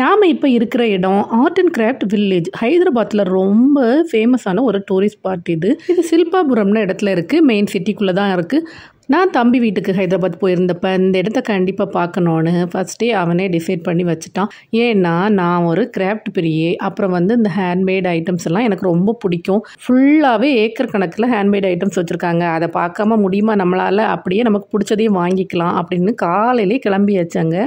நாம் இப்போ இருக்கிற இடம் ஆர்ட் அண்ட் கிராஃப்ட் வில்லேஜ், ஹைதராபாத்தில் ரொம்ப ஃபேமஸான ஒரு டூரிஸ்ட் ஸ்பாட். இது சில்பாபுரம்னு இடத்துல இருக்குது. மெயின் சிட்டிக்குள்ளே தான் இருக்குது. நான் தம்பி வீட்டுக்கு ஹைதராபாத் போயிருந்தப்ப இந்த இடத்த கண்டிப்பாக பார்க்கணுன்னு ஃபஸ்ட்டே அவனே டிசைட் பண்ணி வச்சுட்டான். ஏன்னா நான் ஒரு கிராஃப்ட் பிரியே. அப்புறம் இந்த ஹேண்ட்மேட் ஐட்டம்ஸ் எல்லாம் எனக்கு ரொம்ப பிடிக்கும். ஃபுல்லாகவே ஏக்கர் கணக்கில் ஹேண்ட்மேட் ஐட்டம்ஸ் வச்சுருக்காங்க. அதை பார்க்காம முடியுமா நம்மளால்? அப்படியே நமக்கு பிடிச்சதையும் வாங்கிக்கலாம் அப்படின்னு காலையிலே கிளம்பியாச்சாங்க.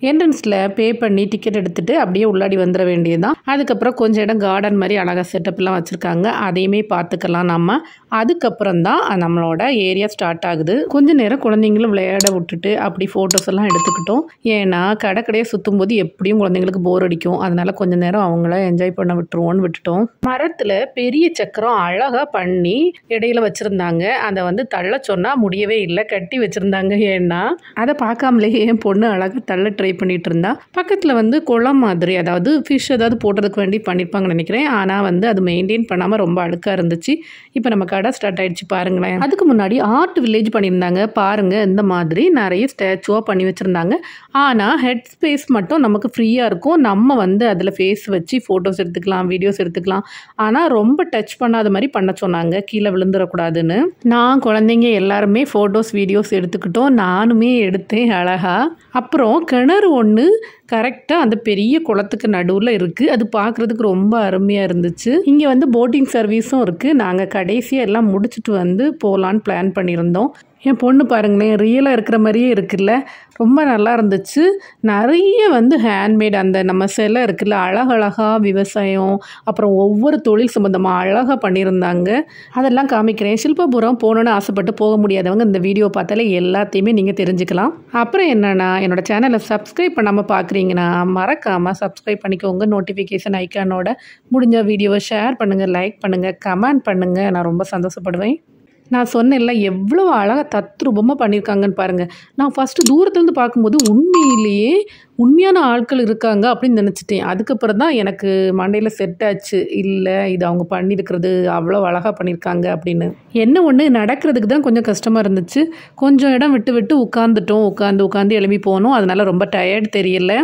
என்ட்ரன்ஸில் பே பண்ணி டிக்கெட் எடுத்துகிட்டு அப்படியே உள்ளாடி வந்துட வேண்டியது தான். அதுக்கப்புறம் கொஞ்சம் இடம் கார்டன் மாதிரி அழகாக செட்டப்லாம் வச்சுருக்காங்க. அதையுமே பார்த்துக்கலாம் நம்ம. அதுக்கப்புறம் தான் நம்மளோட ஏரியா ஸ்டார்ட் ஆகுது. கொஞ்சம் நேரம் குழந்தைங்களும் விளையாட விட்டுட்டு அப்படி ஃபோட்டோஸ் எல்லாம் எடுத்துக்கிட்டோம். ஏன்னா கடைக்கடையை சுற்றும் போது எப்படியும் குழந்தைங்களுக்கு போர் அடிக்கும். அதனால கொஞ்சம் நேரம் அவங்கள என்ஜாய் பண்ண விட்டுருவோன்னு விட்டுட்டோம். மரத்தில் பெரிய சக்கரம் அழகாக பண்ணி இடையில வச்சுருந்தாங்க. அதை தள்ள சொன்னால் முடியவே இல்லை, கட்டி வச்சுருந்தாங்க. ஏன்னா அதை பார்க்காமலே என் பொண்ணு அழகாக தள்ள ட்ரை பண்ணிட்டு இருந்தா. பக்கத்தில் குளம் மாதிரி, அதாவது ஃபிஷ் ஏதாவது போடுறதுக்கு வேண்டி பண்ணியிருப்பாங்கன்னு நினைக்கிறேன். ஆனால் அது மெயின்டைன் பண்ணாமல் ரொம்ப அழுக்காக இருந்துச்சு. இப்போ நம்ம கடை ஸ்டார்ட் ஆயிடுச்சு பாருங்களேன். அதுக்கு முன்னாடி ஆர்ட் வில்லேஜ் பண்ணியிருந்தாங்க பாருங்க. இந்த மாதிரி நிறைய ஸ்டாச்சுவாக பண்ணி வச்சுருந்தாங்க. ஆனால் ஹெட் ஸ்பேஸ் மட்டும் நமக்கு ஃப்ரீயாக இருக்கும். நம்ம அதில் ஃபேஸ் வச்சு ஃபோட்டோஸ் எடுத்துக்கலாம், வீடியோஸ் எடுத்துக்கலாம். ஆனால் ரொம்ப டச் பண்ணாத மாதிரி பண்ண சொன்னாங்க, கீழே விழுந்துடக்கூடாதுன்னு. நான் குழந்தைங்க எல்லாருமே ஃபோட்டோஸ் வீடியோஸ் எடுத்துக்கிட்டோம். நானுமே எடுத்தேன் அழகா. அப்புறம் கிணறு ஒன்று கரெக்டாக அந்த பெரிய குளத்துக்கு நடுவில் இருக்குது. அது பார்க்குறதுக்கு ரொம்ப அருமையாக இருந்துச்சு. இங்கே போட்டிங் சர்வீஸும் இருக்குது. நாங்கள் கடைசியாக எல்லாம் முடிச்சுட்டு போகலான்னு பிளான் பண்ணியிருந்தோம். என் பொண்ணு பாருங்களேன், ரியலாக இருக்கிற மாதிரியே இருக்குல்ல, ரொம்ப நல்லா இருந்துச்சு. நிறைய ஹேண்ட்மேட் அந்த நம்ம சிலை இருக்குல்ல, அழகழகாக விவசாயம், அப்புறம் ஒவ்வொரு தொழில் சம்மந்தமாக அழகாக பண்ணியிருந்தாங்க. அதெல்லாம் காமிக்கிறேன். சில்பாபுரம் போகணுன்னு ஆசைப்பட்டு போக முடியாதவங்க இந்த வீடியோ பார்த்தாலே எல்லாத்தையுமே நீங்கள் தெரிஞ்சுக்கலாம். அப்புறம் என்னென்னா, என்னோடய சேனலை சப்ஸ்கிரைப் பண்ணாமல் பார்க்குறீங்கன்னா மறக்காமல் சப்ஸ்கிரைப் பண்ணிக்கோங்க. நோட்டிஃபிகேஷன் ஐக்கானோட முடிஞ்ச வீடியோவை ஷேர் பண்ணுங்கள், லைக் பண்ணுங்கள், கமெண்ட் பண்ணுங்கள். நான் ரொம்ப சந்தோஷப்படுவேன். நான் சொன்னேன்ல எவ்வளோ அழகாக தத்ரூபமாக பண்ணியிருக்காங்கன்னு பாருங்கள். நான் ஃபஸ்ட்டு தூரத்துலேருந்து பார்க்கும்போது உண்மையிலேயே உண்மையான ஆட்கள் இருக்காங்க அப்படின்னு நினச்சிட்டேன். அதுக்கப்புறம் தான் எனக்கு மண்டையில் செட் ஆச்சு, இல்லை இது அவங்க பண்ணியிருக்கிறது அவ்வளோ அழகாக பண்ணியிருக்காங்க அப்படின்னு. என்ன ஒன்று, நடக்கிறதுக்கு தான் கொஞ்சம் கஷ்டமாக இருந்துச்சு. கொஞ்சம் இடம் விட்டு விட்டு உட்காந்துட்டோம். உட்காந்து எழுப்பி போனோம். அதனால் ரொம்ப டயர்டு தெரியல.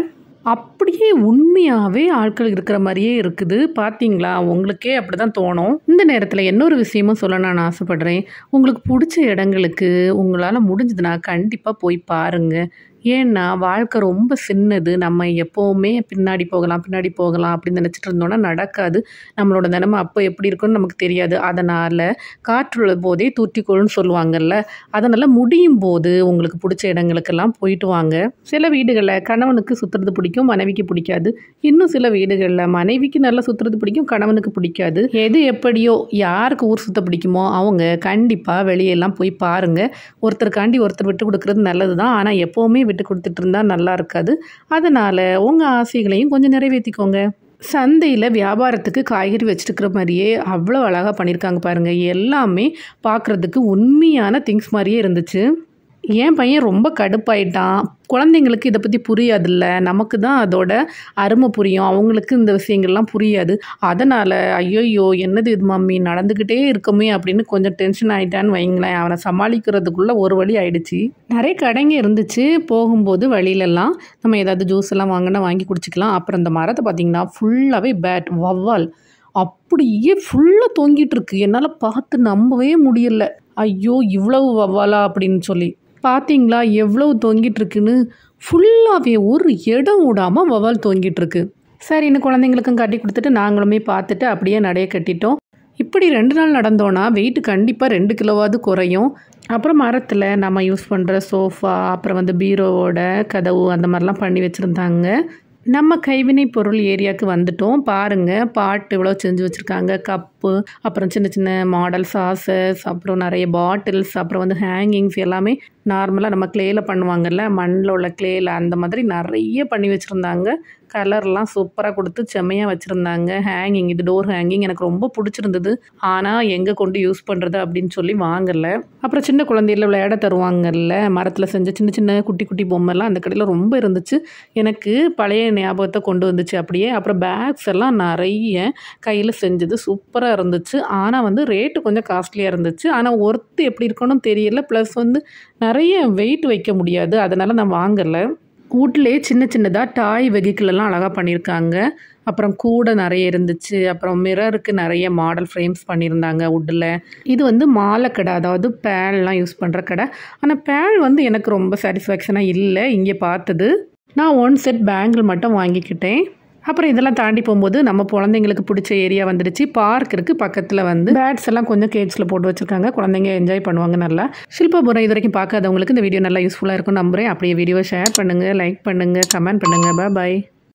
அப்படியே உண்மையாகவே ஆட்கள் இருக்கிற மாதிரியே இருக்குது. பார்த்தீங்களா? உங்களுக்கே அப்படி தான் தோணும். இந்த நேரத்தில் இன்னொரு விஷயமும் சொல்ல நான் ஆசைப்படுறேன். உங்களுக்கு பிடிச்ச இடங்களுக்கு உங்களால் முடிஞ்சதுன்னா கண்டிப்பாக போய் பாருங்கள். ஏன்னா வாழ்க்கை ரொம்ப சின்னது. நம்ம எப்போவுமே பின்னாடி போகலாம் அப்படின்னு நினச்சிட்டு இருந்தோன்னா நடக்காது. நம்மளோட நிலைமை அப்போ எப்படி இருக்குன்னு நமக்கு தெரியாது. அதனால் காற்றுள்ள போதே தூற்றிக்கொள்ளுன்னு சொல்லுவாங்கல்ல. அதனால் முடியும் போது உங்களுக்கு பிடிச்ச இடங்களுக்கெல்லாம் போயிட்டு வாங்க. சில வீடுகளில் கணவனுக்கு சுற்றுறது பிடிக்கும், மனைவிக்கு பிடிக்காது. இன்னும் சில வீடுகளில் மனைவிக்கு நல்லா சுற்றுறது பிடிக்கும், கணவனுக்கு பிடிக்காது. எது எப்படியோ, யாருக்கு ஊர் சுற்ற பிடிக்குமோ அவங்க கண்டிப்பாக வெளியெல்லாம் போய் பாருங்கள். ஒருத்தருக்காண்டி ஒருத்தர் விட்டு கொடுக்குறது நல்லது தான். ஆனால் எப்போவுமே விட்டு கொடுத்துட்டு இருந்தால் நல்லா இருக்காது. அதனால் உங்கள் ஆசைகளையும் கொஞ்சம் நிறைவேற்றிக்கோங்க. சந்தையில் வியாபாரத்துக்கு காய்கறி வச்சுருக்கிற மாதிரியே அவ்வளோ அழகாக பண்ணியிருக்காங்க பாருங்கள். எல்லாமே பார்க்குறதுக்கு உண்மையான திங்ஸ் மாதிரியே இருந்துச்சு. என் பையன் ரொம்ப கடுப்பாயிட்டான். குழந்தைங்களுக்கு இதை பற்றி புரியாதுல்ல, நமக்கு தான் அதோட அருமை புரியும், அவங்களுக்கு இந்த விஷயங்கள்லாம் புரியாது. அதனால் ஐயோயோ என்னது இது மம்மி நடந்துக்கிட்டே இருக்குமே அப்படின்னு கொஞ்சம் டென்ஷன் ஆகிட்டான்னு வைங்களேன். அவனை சமாளிக்கிறதுக்குள்ளே ஒரு வழி ஆயிடுச்சு. நிறைய கடைங்க இருந்துச்சு. போகும்போது வழியிலலாம் நம்ம ஏதாவது ஜூஸ் எல்லாம் வாங்கினா வாங்கி குடிச்சிக்கலாம். அப்புறம் இந்த மரத்தை பார்த்திங்கன்னா ஃபுல்லாகவே பேட் வவ்வால் அப்படியே ஃபுல்லாக தொங்கிட்டு இருக்கு. என்னால் பார்த்து நம்பவே முடியல. ஐயோ இவ்வளவு வவ்வாலா அப்படின்னு சொல்லி. பார்த்தீங்களா எவ்வளவு தொங்கிட்டு இருக்குன்னு? ஃபுல்லாகவே ஒரு இடம் விடாமல் வவ்வால் தொங்கிட்டு இருக்கு. சரின்னு குழந்தைங்களுக்கும் கட்டி கொடுத்துட்டு நாங்களுமே பார்த்துட்டு அப்படியே நடைய கட்டிட்டோம். இப்படி 2 நாள் நடந்தோன்னா வெயிட் கண்டிப்பாக 2 கிலோவாவது குறையும். அப்புறம் மரத்தில் நம்ம யூஸ் பண்ணுற சோஃபா, அப்புறம் பீரோவோட கதவு அந்த மாதிரிலாம் பண்ணி வச்சுருந்தாங்க. நம்ம கைவினை பொருள் ஏரியாவுக்கு வந்துட்டோம். பாருங்கள் பாட்டு இவ்வளோ செஞ்சு வச்சுருக்காங்க. கப்பு, அப்புறம் சின்ன சின்ன மாடல் சாசஸ், அப்புறம் நிறைய பாட்டில்ஸ், அப்புறம் ஹேங்கிங்ஸ் எல்லாமே நார்மலாக நம்ம க்ளேயில் பண்ணுவாங்கல்ல, மண்ணில் உள்ள க்ளேயில் அந்த மாதிரி நிறைய பண்ணி வச்சுருந்தாங்க. கலர்லாம் சூப்பராக கொடுத்து செம்மையாக வச்சுருந்தாங்க. ஹேங்கிங், இது டோர் ஹேங்கிங் எனக்கு ரொம்ப பிடிச்சிருந்தது. ஆனால் எங்கே கொண்டு யூஸ் பண்ணுறது அப்படின்னு சொல்லி வாங்கலை. அப்புறம் சின்ன குழந்தையில விளையாட தருவாங்கல்ல, மரத்தில் செஞ்ச சின்ன சின்ன குட்டி குட்டி பொம்மைலாம் அந்த கடையில் ரொம்ப இருந்துச்சு. எனக்கு பழைய ஞாபகத்தை கொண்டு வந்துச்சு அப்படியே. அப்புறம் பேக்ஸ் எல்லாம் நிறைய கையில் செஞ்சது சூப்பராக இருந்துச்சு. ஆனால் ரேட்டு கொஞ்சம் காஸ்ட்லியாக இருந்துச்சு. ஆனால் ஒர்த்து எப்படி இருக்கணும்னு தெரியல. ப்ளஸ் நிறைய வெயிட் வைக்க முடியாது. அதனால் நான் வாங்கலை. வுட்லேயே சின்ன சின்னதாக டாய் வெஹிக்கிள் எல்லாம் அழகாக பண்ணியிருக்காங்க. அப்புறம் கூடை நிறைய இருந்துச்சு. அப்புறம் மிரருக்கு நிறைய மாடல் ஃப்ரேம்ஸ் பண்ணியிருந்தாங்க வுட்டில். இது வந்து மாலை கடை, அதாவது பேல்லாம் யூஸ் பண்ணுற கடை. ஆனால் பேல் வந்து எனக்கு ரொம்ப சாட்டிஸ்ஃபேக்ஷனாக இல்லை இங்கே பார்த்தது. நான் 1 செட் பேங்கிள் மட்டும் வாங்கிக்கிட்டேன். அப்புறம் இதெல்லாம் தாண்டி போகும்போது நம்ம குழந்தைங்களுக்கு பிடிச்ச ஏரியா வந்துடுச்சு. பார்க் இருக்குது பக்கத்தில். வந்து பேட்ஸ் எல்லாம் கொஞ்சம் கேஜில் போட்டு வச்சுருக்காங்க. குழந்தைங்க என்ஜாய் பண்ணுவாங்க நல்லா. ஷில்பாபுரம் இது வரைக்கும் பார்க்காதவங்களுக்கு இந்த வீடியோ நல்லா யூஸ்ஃபுல்லாக இருக்கும் நம்புகிறேன். அப்படியே வீடியோவை ஷேர் பண்ணுங்கள், லைக் பண்ணுங்கள், கமெண்ட் பண்ணுங்கள். பாய்.